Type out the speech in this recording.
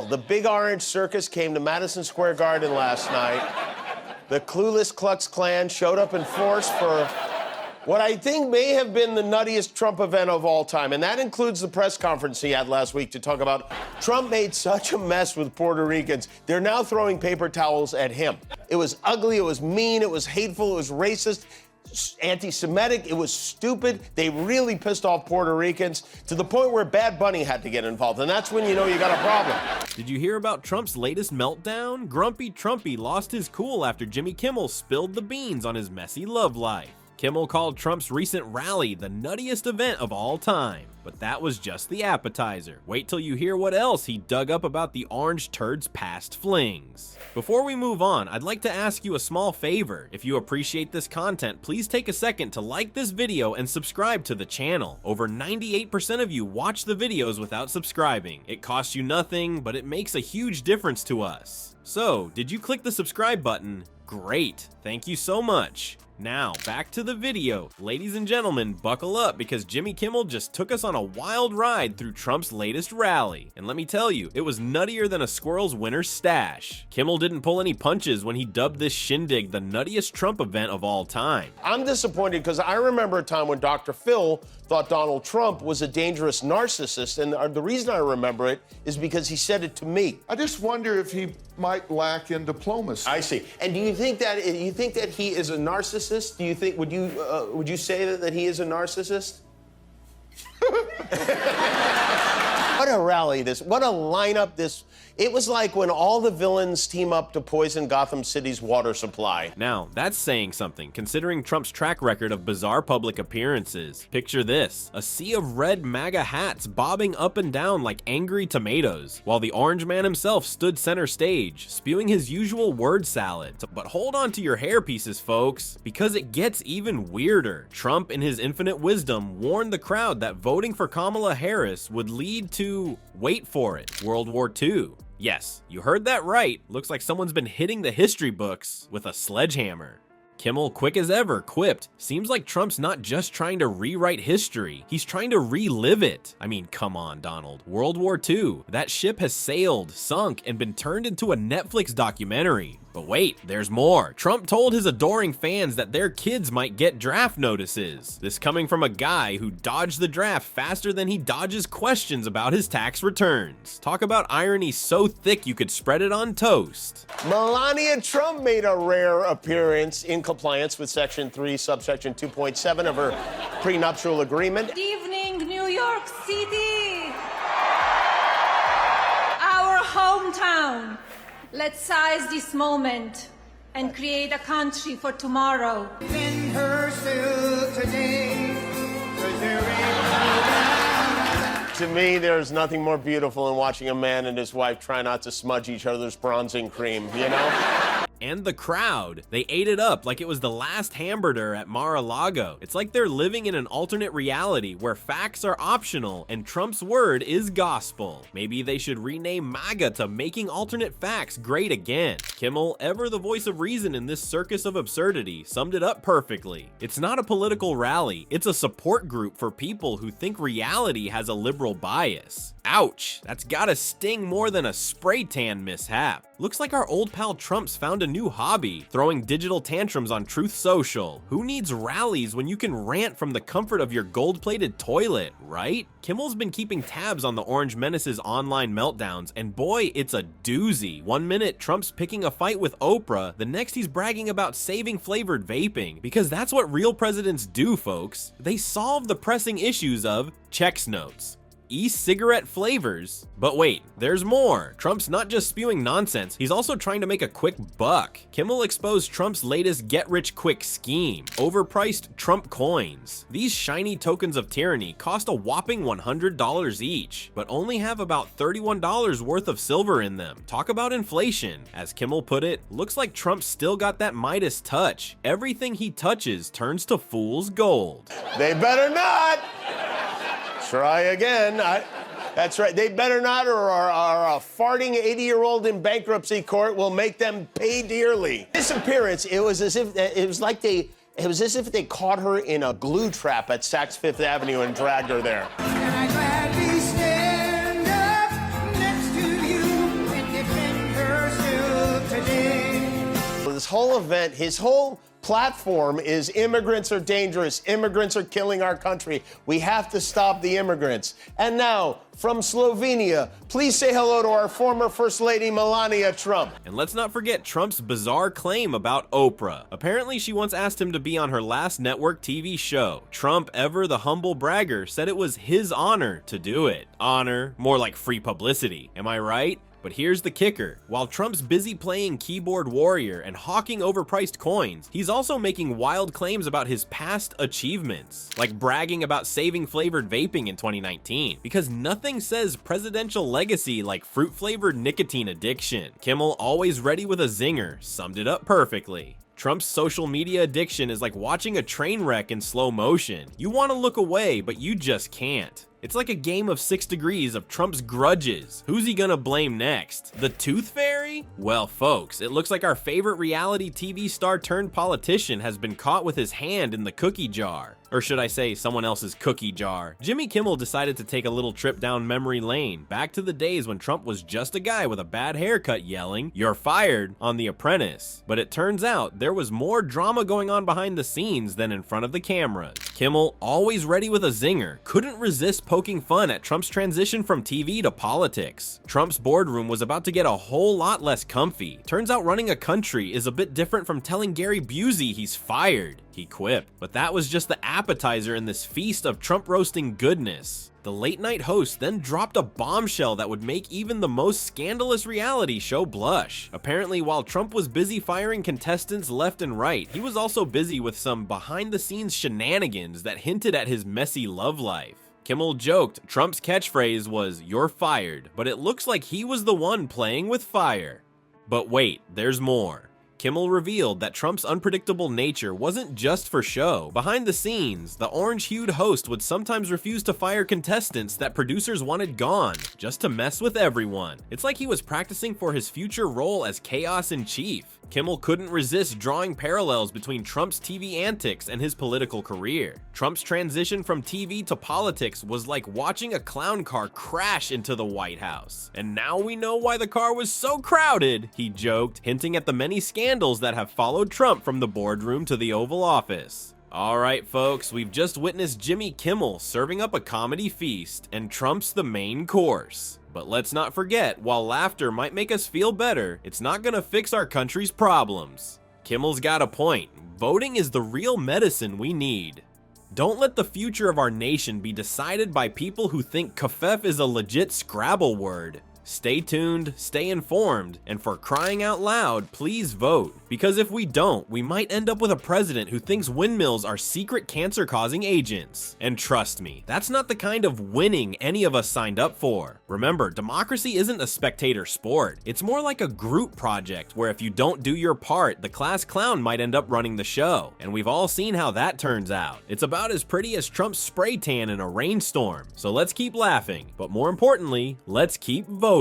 The Big Orange Circus came to Madison Square Garden last night. The clueless Klux Klan showed up in force for what I think may have been the nuttiest Trump event of all time, and that includes the press conference he had last week to talk about Trump made such a mess with Puerto Ricans, they're now throwing paper towels at him. It was ugly, it was mean, it was hateful, it was racist, anti-Semitic, it was stupid. They really pissed off Puerto Ricans to the point where Bad Bunny had to get involved, and that's when you know you got a problem. Did you hear about Trump's latest meltdown? Grumpy Trumpy lost his cool after Jimmy Kimmel spilled the beans on his messy love life. Kimmel called Trump's recent rally the nuttiest event of all time. But that was just the appetizer. Wait till you hear what else he dug up about the orange turd's past flings. Before we move on, I'd like to ask you a small favor. If you appreciate this content, please take a second to like this video and subscribe to the channel. Over 98% of you watch the videos without subscribing. It costs you nothing, but it makes a huge difference to us. So, did you click the subscribe button? Great, thank you so much. Now, back to the video. Ladies and gentlemen, buckle up because Jimmy Kimmel just took us on a wild ride through Trump's latest rally. And let me tell you, it was nuttier than a squirrel's winter stash. Kimmel didn't pull any punches when he dubbed this shindig the nuttiest Trump event of all time. I'm disappointed because I remember a time when Dr. Phil thought Donald Trump was a dangerous narcissist, and the reason I remember it is because he said it to me. I just wonder if he might lack in diplomacy. I see. And do you think that he is a narcissist? Do you think would you say that he is a narcissist? What a rally this! What a lineup this! It was like when all the villains team up to poison Gotham City's water supply. Now, that's saying something, considering Trump's track record of bizarre public appearances. Picture this, a sea of red MAGA hats bobbing up and down like angry tomatoes, while the orange man himself stood center stage, spewing his usual word salad. But hold on to your hair pieces, folks, because it gets even weirder. Trump, in his infinite wisdom, warned the crowd that voting for Kamala Harris would lead to, wait for it, World War II. Yes, you heard that right. Looks like someone's been hitting the history books with a sledgehammer. Kimmel, quick as ever, quipped, "Seems like Trump's not just trying to rewrite history, he's trying to relive it." I mean, come on, Donald. World War II. That ship has sailed, sunk, and been turned into a Netflix documentary. But wait, there's more. Trump told his adoring fans that their kids might get draft notices. This coming from a guy who dodged the draft faster than he dodges questions about his tax returns. Talk about irony so thick you could spread it on toast. Melania Trump made a rare appearance in compliance with Section 3, subsection 2.7 of her prenuptial agreement. Good evening, New York City, our hometown. Let's seize this moment and create a country for tomorrow. In her still today, To me, there's nothing more beautiful than watching a man and his wife try not to smudge each other's bronzing cream, you know? And the crowd, they ate it up like it was the last hamburger at Mar-a-Lago. It's like they're living in an alternate reality where facts are optional and Trump's word is gospel. Maybe they should rename MAGA to Making Alternate Facts Great Again. Kimmel, ever the voice of reason in this circus of absurdity, summed it up perfectly. It's not a political rally, it's a support group for people who think reality has a liberal bias. Ouch, that's gotta sting more than a spray tan mishap. Looks like our old pal Trump's found a new hobby, throwing digital tantrums on Truth Social. Who needs rallies when you can rant from the comfort of your gold-plated toilet, right? Kimmel's been keeping tabs on the Orange Menace's online meltdowns, and boy, it's a doozy. One minute, Trump's picking a fight with Oprah, the next he's bragging about saving flavored vaping, because that's what real presidents do, folks. They solve the pressing issues of Chex Notes, e-cigarette flavors. But wait, there's more. Trump's not just spewing nonsense, he's also trying to make a quick buck. Kimmel exposed Trump's latest get-rich-quick scheme, overpriced Trump coins. These shiny tokens of tyranny cost a whopping $100 each, but only have about $31 worth of silver in them. Talk about inflation. As Kimmel put it, looks like Trump still got that Midas touch. Everything he touches turns to fool's gold. They better not! Try again. That's right. They better not, or a farting 80-year-old in bankruptcy court will make them pay dearly. This appearance, it was as if they caught her in a glue trap at Saks Fifth Avenue and dragged her there. and I gladly stand up next to you. whole event, his whole platform is immigrants are dangerous, immigrants are killing our country, we have to stop the immigrants. And now, from Slovenia, please say hello to our former First Lady Melania Trump. And let's not forget Trump's bizarre claim about Oprah. Apparently, she once asked him to be on her last network TV show. Trump, ever the humble bragger, said it was his honor to do it. Honor, more like free publicity. Am I right? But here's the kicker. While Trump's busy playing keyboard warrior and hawking overpriced coins, he's also making wild claims about his past achievements, like bragging about saving flavored vaping in 2019, because nothing says presidential legacy like fruit-flavored nicotine addiction. Kimmel, always ready with a zinger, summed it up perfectly. Trump's social media addiction is like watching a train wreck in slow motion. You want to look away, but you just can't. It's like a game of 6 degrees of Trump's grudges. Who's he gonna blame next? The Tooth Fairy? Well, folks, it looks like our favorite reality TV star turned politician has been caught with his hand in the cookie jar. Or should I say, someone else's cookie jar. Jimmy Kimmel decided to take a little trip down memory lane, back to the days when Trump was just a guy with a bad haircut yelling, "You're fired," on The Apprentice. But it turns out there was more drama going on behind the scenes than in front of the cameras. Kimmel, always ready with a zinger, couldn't resist poking fun at Trump's transition from TV to politics. Trump's boardroom was about to get a whole lot less comfy. Turns out running a country is a bit different from telling Gary Busey he's fired, he quipped. But that was just the appetizer in this feast of Trump roasting goodness. The late night host then dropped a bombshell that would make even the most scandalous reality show blush. Apparently, while Trump was busy firing contestants left and right, he was also busy with some behind the scenes shenanigans that hinted at his messy love life. Kimmel joked Trump's catchphrase was, "You're fired," but it looks like he was the one playing with fire. But wait, there's more. Kimmel revealed that Trump's unpredictable nature wasn't just for show. Behind the scenes, the orange-hued host would sometimes refuse to fire contestants that producers wanted gone, just to mess with everyone. It's like he was practicing for his future role as chaos in chief. Kimmel couldn't resist drawing parallels between Trump's TV antics and his political career. Trump's transition from TV to politics was like watching a clown car crash into the White House. And now we know why the car was so crowded, he joked, hinting at the many scandals that have followed Trump from the boardroom to the Oval Office. Alright folks, we've just witnessed Jimmy Kimmel serving up a comedy feast, and Trump's the main course. But let's not forget, while laughter might make us feel better, it's not gonna fix our country's problems. Kimmel's got a point. Voting is the real medicine we need. Don't let the future of our nation be decided by people who think kafef is a legit Scrabble word. Stay tuned, stay informed, and for crying out loud, please vote. Because if we don't, we might end up with a president who thinks windmills are secret cancer-causing agents. And trust me, that's not the kind of winning any of us signed up for. Remember, democracy isn't a spectator sport. It's more like a group project where if you don't do your part, the class clown might end up running the show. And we've all seen how that turns out. It's about as pretty as Trump's spray tan in a rainstorm. So let's keep laughing, but more importantly, let's keep voting.